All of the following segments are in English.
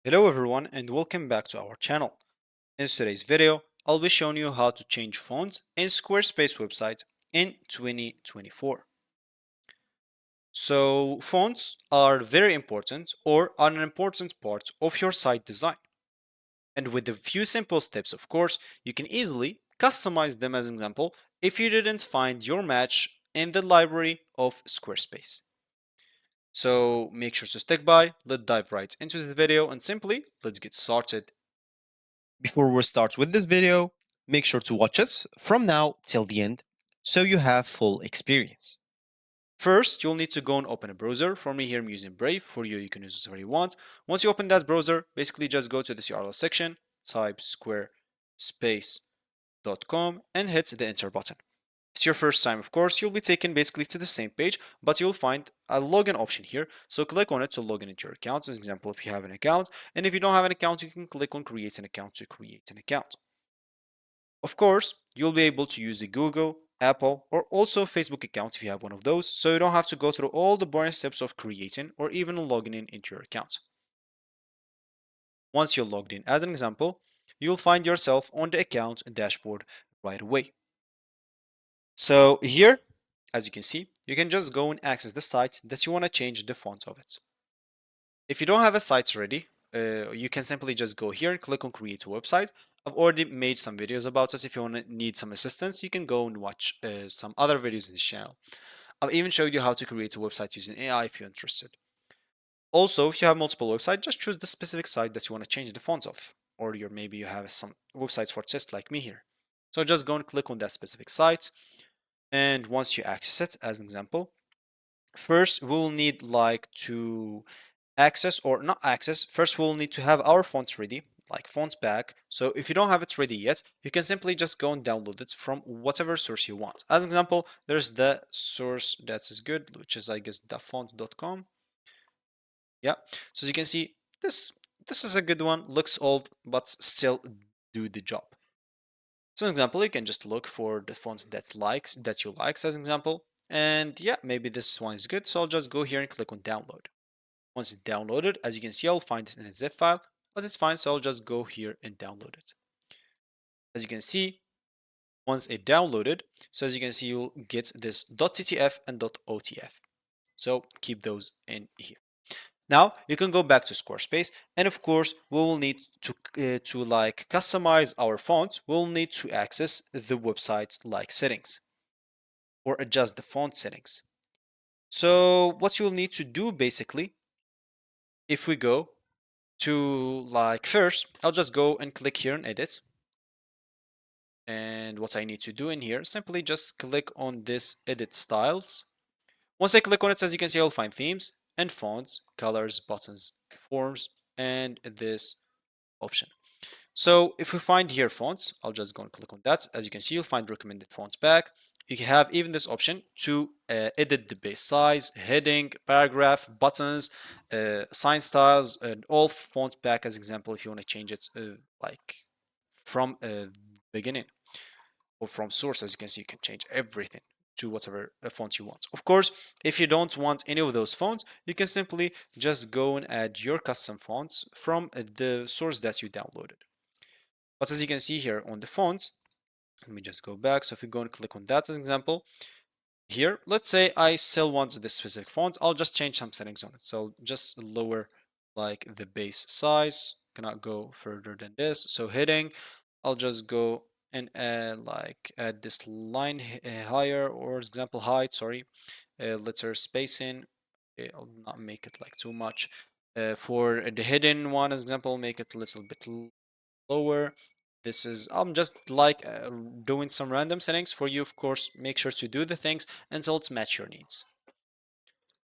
Hello everyone and welcome back to our channel. In today's video, I'll be showing you how to change fonts in Squarespace website in 2024. So fonts are very important or are an important part of your site design. And with a few simple steps, of course, you can easily customize them as an example if you didn't find your match in the library of Squarespace. So make sure to stick by, let's dive right into the video and simply let's get started. Before we start with this video, make sure to watch us from now till the end so you have full experience. First, you'll need to go and open a browser. For me here, I'm using Brave. For you, you can use whatever you want. Once you open that browser, basically just go to this URL section, type squarespace.com and hit the enter button. If it's your first time, of course, you'll be taken basically to the same page, but you'll find a login option here. So click on it to log in into your account. As an example, if you have an account, and if you don't have an account, you can click on create an account to create an account. Of course, you'll be able to use the Google, Apple, or also Facebook account if you have one of those, so you don't have to go through all the boring steps of creating or even logging in into your account. Once you're logged in, as an example, you'll find yourself on the account dashboard right away. So here, as you can see, you can just go and access the site that you want to change the font of it. If you don't have a site ready, you can simply just go here and click on create a website. I've already made some videos about this. If you want to need some assistance, you can go and watch some other videos in this channel. I've even showed you how to create a website using AI if you're interested. Also, if you have multiple websites, just choose the specific site that you want to change the font of. Or maybe you have some websites for test like me here. So just go and click on that specific site. And once you access it, as an example, first we will need to access or not access. First we'll need to have our fonts ready, like font pack. So if you don't have it ready yet, you can simply just go and download it from whatever source you want. As an example, there's the source that is good, which is I guess dafont.com. Yeah, so as you can see, this is a good one. Looks old but still do the job. So an example, you can just look for the fonts that you like as an example. And yeah, maybe this one is good, so I'll just go here and click on download. Once it's downloaded, as you can see, I'll find it in a zip file, but it's fine, so I'll just go here and download it. As you can see, once it downloaded, so as you can see, you'll get this .ttf and .otf. So keep those in here. Now you can go back to Squarespace, and of course, we will need to like customize our font. We'll need to access the website's like settings or adjust the font settings. So what you'll need to do basically, if we go to like first, I'll just go and click here and edit. And what I need to do in here, simply just click on this edit styles. Once I click on it, as you can see, I'll find themes and fonts, colors, buttons, forms, and this option. So if we find here fonts, I'll just go and click on that. As you can see, you'll find recommended fonts back. You can have even this option to edit the base size, heading, paragraph, buttons, sign styles, and all fonts back as example if you want to change it like from beginning or from source. As you can see, you can change everything to whatever font you want. Of course, if you don't want any of those fonts, you can simply just go and add your custom fonts from the source that you downloaded. But as you can see here on the fonts, let me just go back. So if you go and click on that as an example, here, let's say I still want this specific font, I'll just change some settings on it. So just lower like the base size, cannot go further than this. So heading, I'll just go and add this line higher, or example height, sorry, letter spacing. Okay, I'll not make it like too much. For the hidden one, as example, make it a little bit lower. This is, I'm just doing some random settings for you. Of course, make sure to do the things until it's match your needs.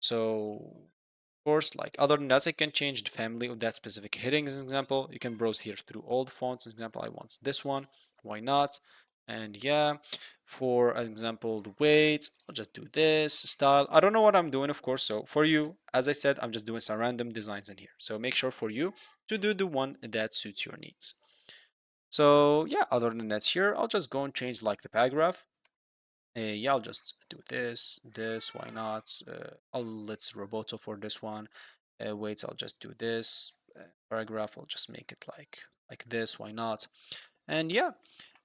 So, of course, like other than that, I can change the family of that specific heading as an example. You can browse here through all the fonts. As an example, I want this one. Why not? And yeah, for as example, the weight, I'll just do this style. I don't know what I'm doing, of course. So for you, as I said, I'm just doing some random designs in here. So make sure for you to do the one that suits your needs. So yeah, other than that here, I'll just go and change like the paragraph. Yeah, I'll just do this, why not? Let's Roboto for this one. Wait, I'll just do this. paragraph. I'll just make it like this. Why not? And yeah,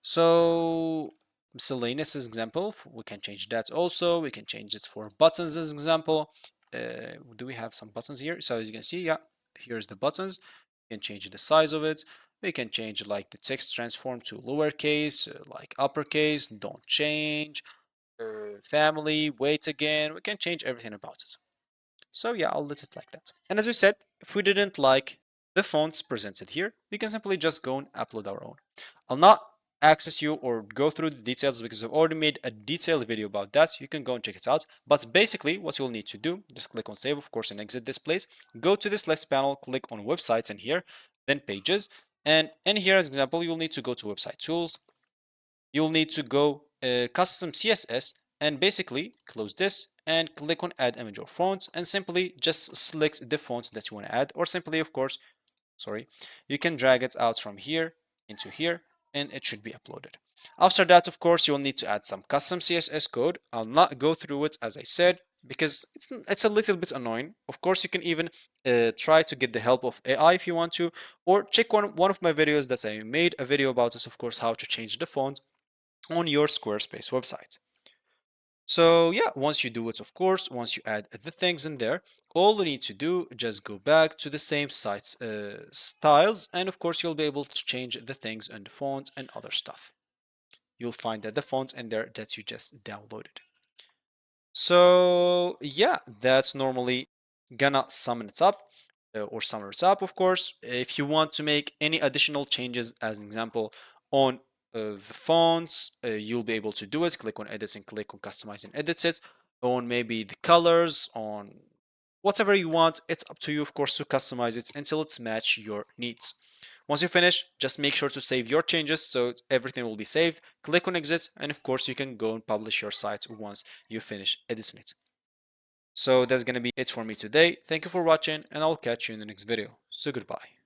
so miscellaneous example, we can change that also. We can change it for buttons as example. Do we have some buttons here? So as you can see, yeah, here's the buttons. We can change the size of it. We can change like the text transform to lowercase, like uppercase, don't change, family, wait again. We can change everything about it. So yeah, I'll let it like that. And as we said, if we didn't like the fonts presented here, we can simply just go and upload our own. I'll not access you or go through the details because I've already made a detailed video about that. You can go and check it out. But basically what you'll need to do, just click on save, of course, and exit this place. Go to this left panel, click on websites in here, then pages. And in here, as example, you'll need to go to website tools. You'll need to go custom CSS and basically close this and click on add image or font and simply just select the font that you want to add, or simply, of course, sorry, you can drag it out from here into here and it should be uploaded. After that, of course, you'll need to add some custom CSS code. I'll not go through it as I said because it's a little bit annoying. Of course, you can even try to get the help of AI if you want to, or check one of my videos that I made a video about this, of course, how to change the font on your Squarespace website. So yeah, once you do it, of course, once you add the things in there, all you need to do, just go back to the same site's styles, and of course you'll be able to change the things and the font and other stuff. You'll find that the fonts in there that you just downloaded. So yeah, that's normally gonna sum it up or sum it up, of course. If you want to make any additional changes, as an example, on the fonts, you'll be able to do it. Click on edits and click on customize and edit it. On maybe the colors, on whatever you want. It's up to you, of course, to customize it until it's match your needs. Once you finish, just make sure to save your changes so everything will be saved. Click on exit, and of course, you can go and publish your site once you finish editing it. So that's gonna be it for me today. Thank you for watching, and I'll catch you in the next video. So goodbye.